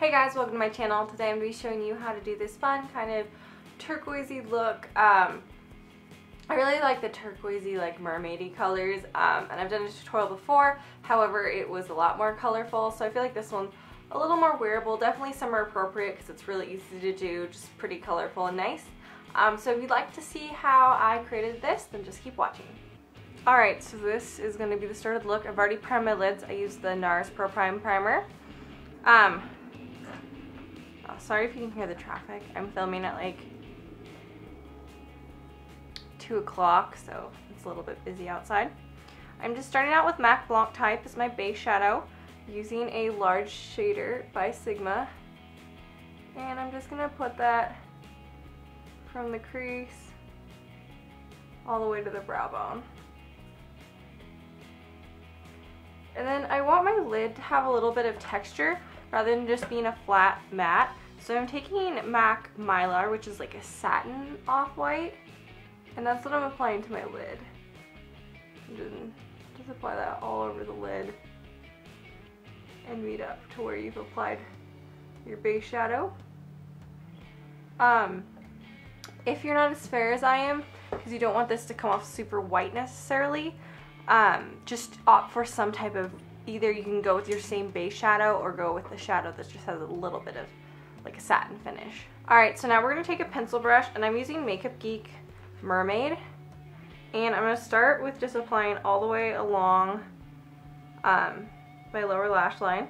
Hey guys, welcome to my channel. Today I'm going to be showing you how to do this fun kind of turquoisey look. I really like the turquoisey, like mermaidy colors, and I've done a tutorial before. However, it was a lot more colorful, so I feel like this one's a little more wearable. Definitely summer appropriate because it's really easy to do, just pretty colorful and nice. So if you'd like to see how I created this, then just keep watching. Alright, so this is going to be the started look. I've already primed my lids. I used the NARS Pro Prime Primer. Sorry if you can hear the traffic. I'm filming at like 2 o'clock, so it's a little bit busy outside. I'm just starting out with MAC Blanc Type as my base shadow, using a large shader by Sigma. And I'm just going to put that from the crease all the way to the brow bone. And then I want my lid to have a little bit of texture rather than just being a flat matte. So I'm taking MAC Mylar, which is like a satin off-white, and that's what I'm applying to my lid. And just apply that all over the lid and meet up to where you've applied your base shadow. If you're not as fair as I am, because you don't want this to come off super white necessarily, just opt for some type of, either you can go with your same base shadow or go with the shadow that just has a little bit of like a satin finish. Alright, so now we're going to take a pencil brush, and I'm using Makeup Geek Mermaid, and I'm going to start with just applying all the way along my lower lash line,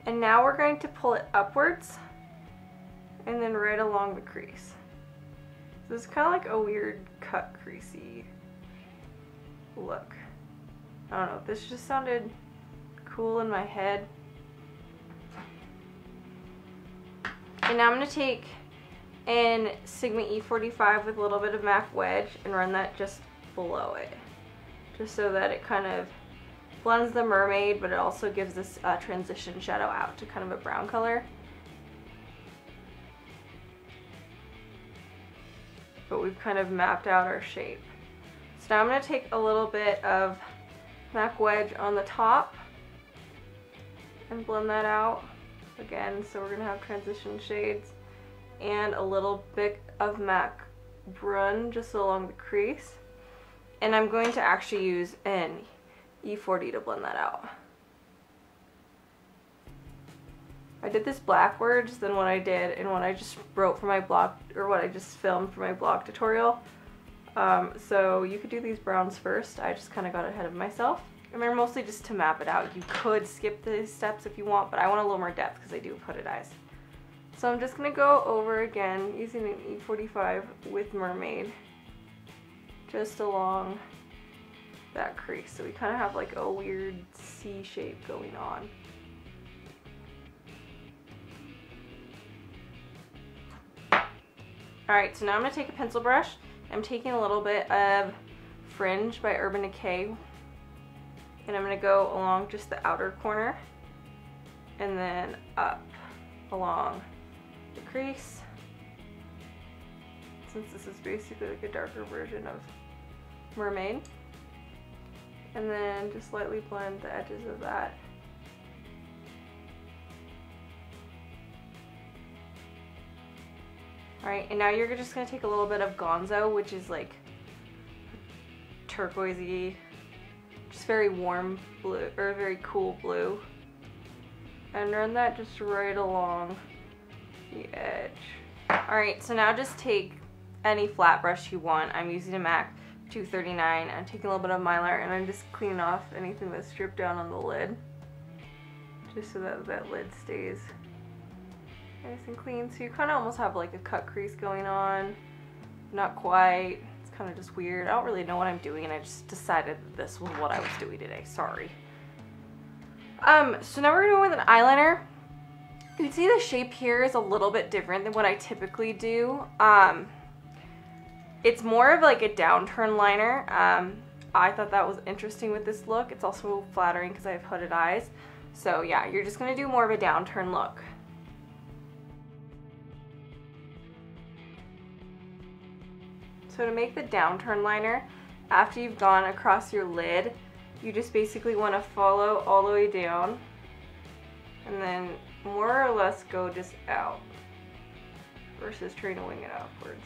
and now we're going to pull it upwards and then right along the crease. So it's kind of like a weird cut creasy look. I don't know, this just sounded cool in my head. And now I'm going to take an Sigma E45 with a little bit of MAC Wedge and run that just below it, just so that it kind of blends the mermaid, but it also gives this transition shadow out to kind of a brown color. But we've kind of mapped out our shape. So now I'm going to take a little bit of MAC Wedge on the top and blend that out again, so we're going to have transition shades, and a little bit of MAC Brun just along the crease, and I'm going to actually use an E40 to blend that out. I did this backwards than what I did and what I just wrote for my blog, or what I just filmed for my blog tutorial. So you could do these browns first. I just kind of got ahead of myself. And they're mostly just to map it out. You could skip these steps if you want, but I want a little more depth because I do have hooded eyes. So I'm just going to go over again using an E45 with Mermaid just along that crease. So we kind of have like a weird C shape going on. Alright, so now I'm going to take a pencil brush. I'm taking a little bit of Fringe by Urban Decay, and I'm going to go along just the outer corner and then up along the crease, since this is basically like a darker version of Mermaid, and then just lightly blend the edges of that. Alright, and now you're just going to take a little bit of Gonzo, which is like turquoisey, just very warm blue, or very cool blue, and run that just right along the edge. Alright, so now just take any flat brush you want. I'm using a MAC 239. I'm taking a little bit of Mylar, and I'm just cleaning off anything that's dripped down on the lid, just so that that lid stays nice and clean. So you kind of almost have like a cut crease going on. Not quite. It's kind of just weird. I don't really know what I'm doing, and I just decided that this was what I was doing today. Sorry. So now we're going to go with an eyeliner. You can see the shape here is a little bit different than what I typically do. It's more of like a downturn liner. I thought that was interesting with this look. It's also flattering because I have hooded eyes. So yeah, you're just going to do more of a downturn look. So to make the downturn liner, after you've gone across your lid, you just basically want to follow all the way down and then more or less go just out versus trying to wing it upwards.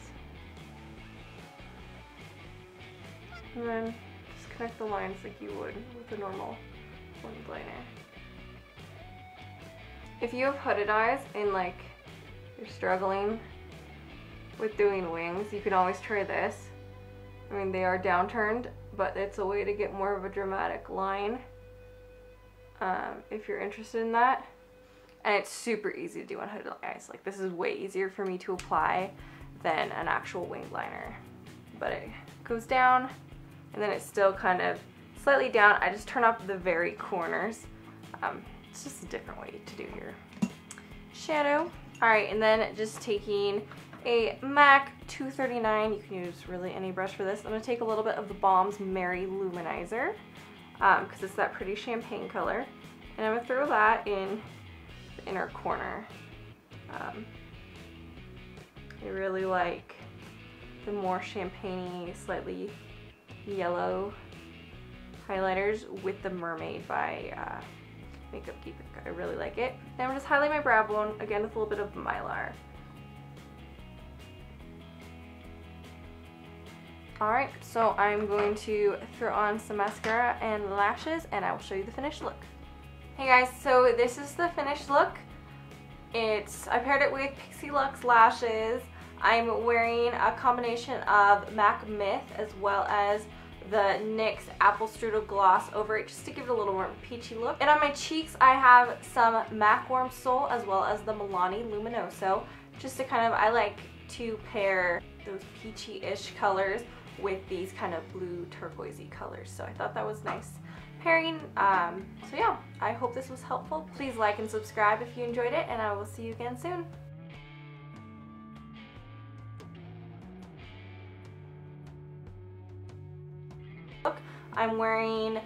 And then just connect the lines like you would with a normal wing liner. If you have hooded eyes and like you're struggling with doing wings, you can always try this. I mean, they are downturned, but it's a way to get more of a dramatic line if you're interested in that. And it's super easy to do on hooded eyes. Like, this is way easier for me to apply than an actual wing liner. But it goes down, and then it's still kind of slightly down. I just turn off the very corners. It's just a different way to do your shadow. All right, and then just taking a MAC 239, you can use really any brush for this. I'm gonna take a little bit of the Balm's Merry Luminizer, because it's that pretty champagne color. And I'm gonna throw that in the inner corner. I really like the more champagne-y, slightly yellow highlighters with the Mermaid by Makeup Depot. I really like it. And I'm gonna just highlight my brow bone, again with a little bit of Mylar. Alright, so I'm going to throw on some mascara and lashes, and I will show you the finished look. Hey guys, so this is the finished look. I paired it with Pixie Luxe lashes. I'm wearing a combination of MAC Myth as well as the NYX Apple Strudel Gloss over it, just to give it a little more peachy look. And on my cheeks, I have some MAC Warm Soul as well as the Milani Luminoso, just to kind of, I like to pair those peachy-ish colors with these kind of blue turquoisey colors. So I thought that was nice pairing. So yeah, I hope this was helpful. Please like and subscribe if you enjoyed it, and I will see you again soon. I'm wearing